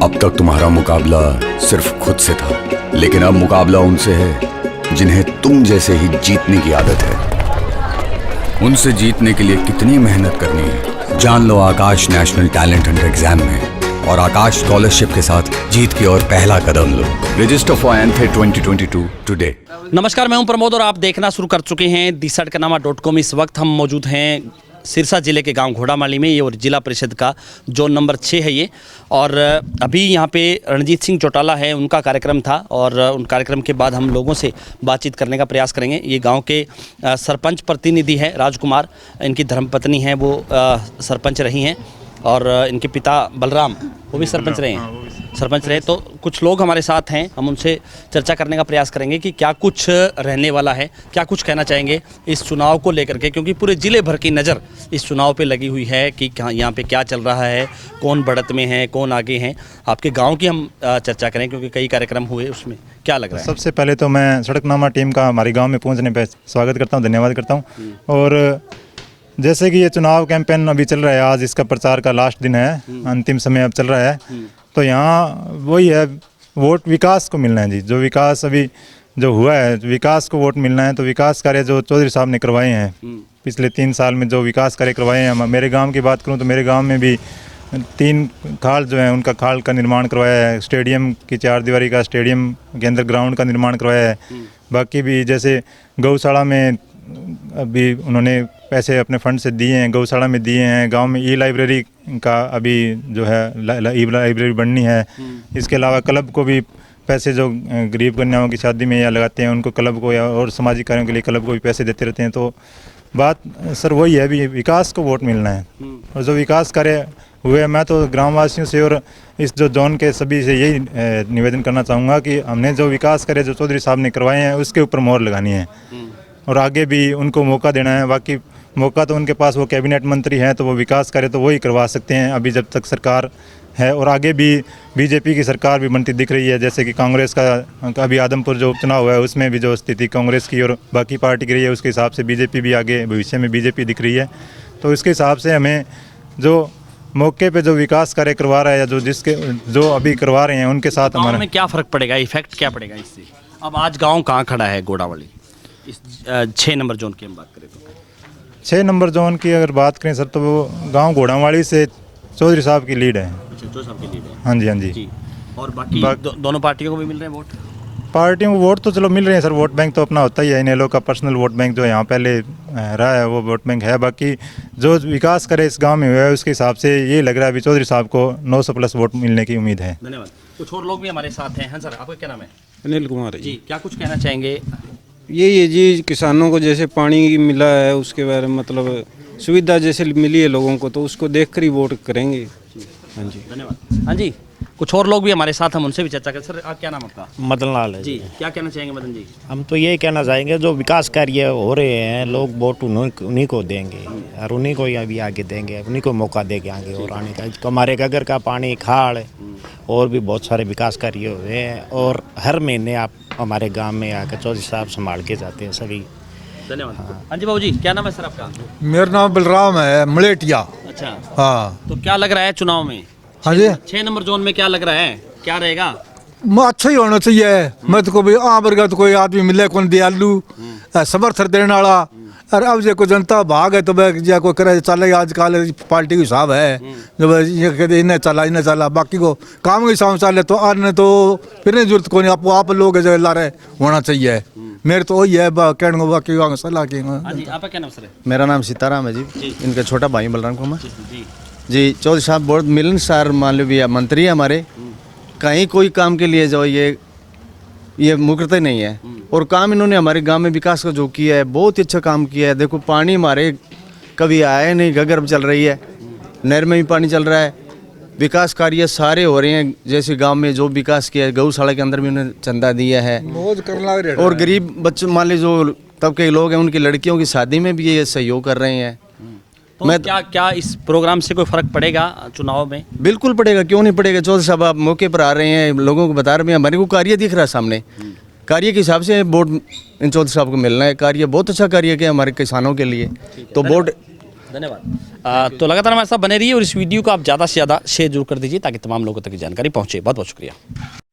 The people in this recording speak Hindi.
अब तक तुम्हारा मुकाबला सिर्फ खुद से था, लेकिन अब मुकाबला उनसे है जिन्हें तुम जैसे ही जीतने की आदत है। उनसे जीतने के लिए कितनी मेहनत करनी है जान लो आकाश नेशनल टैलेंट हंट एग्जाम में, और आकाश स्कॉलरशिप के साथ जीत की ओर पहला कदम लो। Register for ANTHE 2022 today. नमस्कार, मैं हूं प्रमोद और आप देखना शुरू कर चुके हैं DiSadkanaama.com। इस वक्त हम मौजूद हैं सिरसा ज़िले के गांव घोड़ामाली में, ये और जिला परिषद का जोन नंबर 6 है ये। और अभी यहाँ पे रणजीत सिंह चौटाला है, उनका कार्यक्रम था और उन कार्यक्रम के बाद हम लोगों से बातचीत करने का प्रयास करेंगे। ये गांव के सरपंच प्रतिनिधि हैं राजकुमार, इनकी धर्मपत्नी हैं, वो सरपंच रही हैं, और इनके पिता बलराम वो भी सरपंच रहे हैं, सरपंच रहे। तो कुछ लोग हमारे साथ हैं, हम उनसे चर्चा करने का प्रयास करेंगे कि क्या कुछ रहने वाला है, क्या कुछ कहना चाहेंगे इस चुनाव को लेकर के, क्योंकि पूरे ज़िले भर की नज़र इस चुनाव पे लगी हुई है कि यहाँ पे क्या चल रहा है, कौन बढ़त में है, कौन आगे हैं। आपके गाँव की हम चर्चा करें क्योंकि कई कार्यक्रम हुए, उसमें क्या लग रहा है? सबसे पहले तो मैं सड़कनामा टीम का हमारे गाँव में पहुँचने पर स्वागत करता हूँ, धन्यवाद करता हूँ। और जैसे कि ये चुनाव कैंपेन अभी चल रहा है, आज इसका प्रचार का लास्ट दिन है, अंतिम समय अब चल रहा है, तो यहाँ वही है, वोट विकास को मिलना है जी। जो विकास अभी जो हुआ है, विकास को वोट मिलना है। तो विकास कार्य जो चौधरी साहब ने करवाए हैं पिछले 3 साल में, जो विकास कार्य करवाए हैं, मेरे गांव की बात करूं तो मेरे गांव में भी 3 खाल जो हैं उनका खाल का निर्माण करवाया है, स्टेडियम की 4 दीवारी का स्टेडियम के अंदर ग्राउंड का निर्माण करवाया है। बाकी भी जैसे गौशाला में अभी उन्होंने पैसे अपने फंड से दिए हैं, गौशाला में दिए हैं। गांव में ई-लाइब्रेरी का अभी जो है लाइब्रेरी बननी है। इसके अलावा क्लब को भी पैसे, जो गरीब कन्याओं की शादी में या लगाते हैं उनको क्लब को, या और सामाजिक कार्यों के लिए क्लब को भी पैसे देते रहते हैं। तो बात सर वही है, अभी विकास को वोट मिलना है। और जो विकास कार्य हुए, मैं तो ग्रामवासियों से और इस जो जोन के सभी से यही निवेदन करना चाहूँगा कि हमने जो विकास कार्य जो चौधरी साहब ने करवाए हैं उसके ऊपर मोहर लगानी है और आगे भी उनको मौका देना है। बाकी मौका तो उनके पास, वो कैबिनेट मंत्री हैं तो वो विकास कार्य तो वही करवा सकते हैं अभी जब तक सरकार है, और आगे भी बीजेपी की सरकार भी बनती दिख रही है। जैसे कि कांग्रेस का अभी आदमपुर जो उपचुनाव हुआ है उसमें भी जो स्थिति कांग्रेस की और बाकी पार्टी की रही है, उसके हिसाब से बीजेपी भी आगे भविष्य में बीजेपी दिख रही है। तो इसके हिसाब से हमें जो मौके पे जो विकास कार्य करवा रहा है या जो अभी करवा रहे हैं उनके साथ हमारा में क्या फ़र्क पड़ेगा, इफेक्ट क्या पड़ेगा इससे? अब आज गाँव कहाँ खड़ा है घोड़ामाली, इस 6 नंबर जोन की हम बात करें तो? 6 नंबर जोन की अगर बात करें सर, तो वो गांव घोड़ामाली से चौधरी साहब की लीड है। अच्छा, चौधरी साहब की लीड है। हाँ जी, हाँ जी। और बाकी दोनों पार्टियों को भी मिल रहे हैं वोट? पार्टियों को वोट तो चलो मिल रहे हैं सर, वोट बैंक तो अपना होता ही है। इनेलो का पर्सनल वोट बैंक जो यहाँ पहले रहा है वो वोट बैंक है। बाकी जो विकास करे इस गाँव में हुआ है उसके हिसाब से ये लग रहा है अभी चौधरी साहब को 900+ वोट मिलने की उम्मीद है। धन्यवाद। कुछ और लोग भी हमारे साथ हैं। हाँ सर, आपका क्या नाम है? अनिल कुमार जी, क्या कुछ कहना चाहेंगे? यही है जी, किसानों को जैसे पानी मिला है उसके बारे में, मतलब सुविधा जैसे मिली है लोगों को, तो उसको देखकर ही वोट करेंगे। हाँ जी, धन्यवाद। हाँ जी, कुछ और लोग भी हमारे साथ, हम उनसे भी चर्चा करें। सर, आप क्या नाम आपका? मदन लाल है जी, क्या कहना चाहेंगे मदन जी? हम तो यही कहना चाहेंगे, जो विकास कार्य हो रहे हैं लोग वोट उन्हीं को देंगे और उन्हीं को ही अभी आगे देंगे, उन्हीं को मौका देंगे आगे और आने का। हमारे घगर का पानी, खाड़ और भी बहुत सारे विकास कार्य हुए हैं, और हर महीने आप हमारे गांव में आकर चौधरी साहब संभाल के जाते हैं सभी। धन्यवाद। हाँ जी बाबू जी, क्या नाम है सर आपका? मेरा नाम बलराम है, मलेटिया। अच्छा, हाँ। तो क्या लग रहा है चुनाव में? हाँ जी, 6 नंबर जोन में क्या लग रहा है, क्या रहेगा? अच्छा ही होना चाहिए। मैं तो कोई वर्ग कोई आदमी मिले कौन दयालु समर्थन देने वाला, और अब जो कोई जनता भाग है तो वह कोई करे चले, आजकल पार्टी के हिसाब है जो ये कहते इन्हें चला, बाकी को काम के हिसाब चले तो आने तो फिर नहीं जरूरत कोई, आप लोग जो ला रहे होना चाहिए। मेरे तो वही है कहने को, बाकी सलाह की। आपका क्या नाम सर? मेरा नाम सीताराम है जी, इनका छोटा भाई बलराम कुमार जी। जी। चौधरी साहब बहुत मिलनसार मान लो भी मंत्री है हमारे, कहीं कोई काम के लिए जो ये मुकरते नहीं है, और काम इन्होंने हमारे गांव में विकास का जो किया है बहुत ही अच्छा काम किया है। देखो पानी हमारे कभी आया नहीं, घगर चल रही है, नहर में भी पानी चल रहा है, विकास कार्य सारे हो रहे हैं। जैसे गांव में जो विकास किया है, गौशाला के अंदर भी उन्होंने चंदा दिया है, और गरीब बच्चों मान ली जो तबके के लोग हैं उनकी लड़कियों की शादी में भी ये सहयोग कर रहे हैं। तो मैं क्या इस प्रोग्राम से कोई फर्क पड़ेगा चुनाव में? बिल्कुल पड़ेगा, क्यों नहीं पड़ेगा। चौधरी साहब आप मौके पर आ रहे हैं, लोगों को बता रहे हैं, हमारे को कार्य दिख रहा है सामने, कार्य के हिसाब से वोट इन चौधरी साहब को मिलना है। कार्य बहुत अच्छा कार्य किया हमारे किसानों के लिए, तो वोट धन्यवाद। तो लगातार हमारे साथ बने रहिए और इस वीडियो को आप ज़्यादा से ज़्यादा शेयर जरूर कर दीजिए ताकि तमाम लोगों तक की जानकारी पहुँचे। बहुत बहुत शुक्रिया।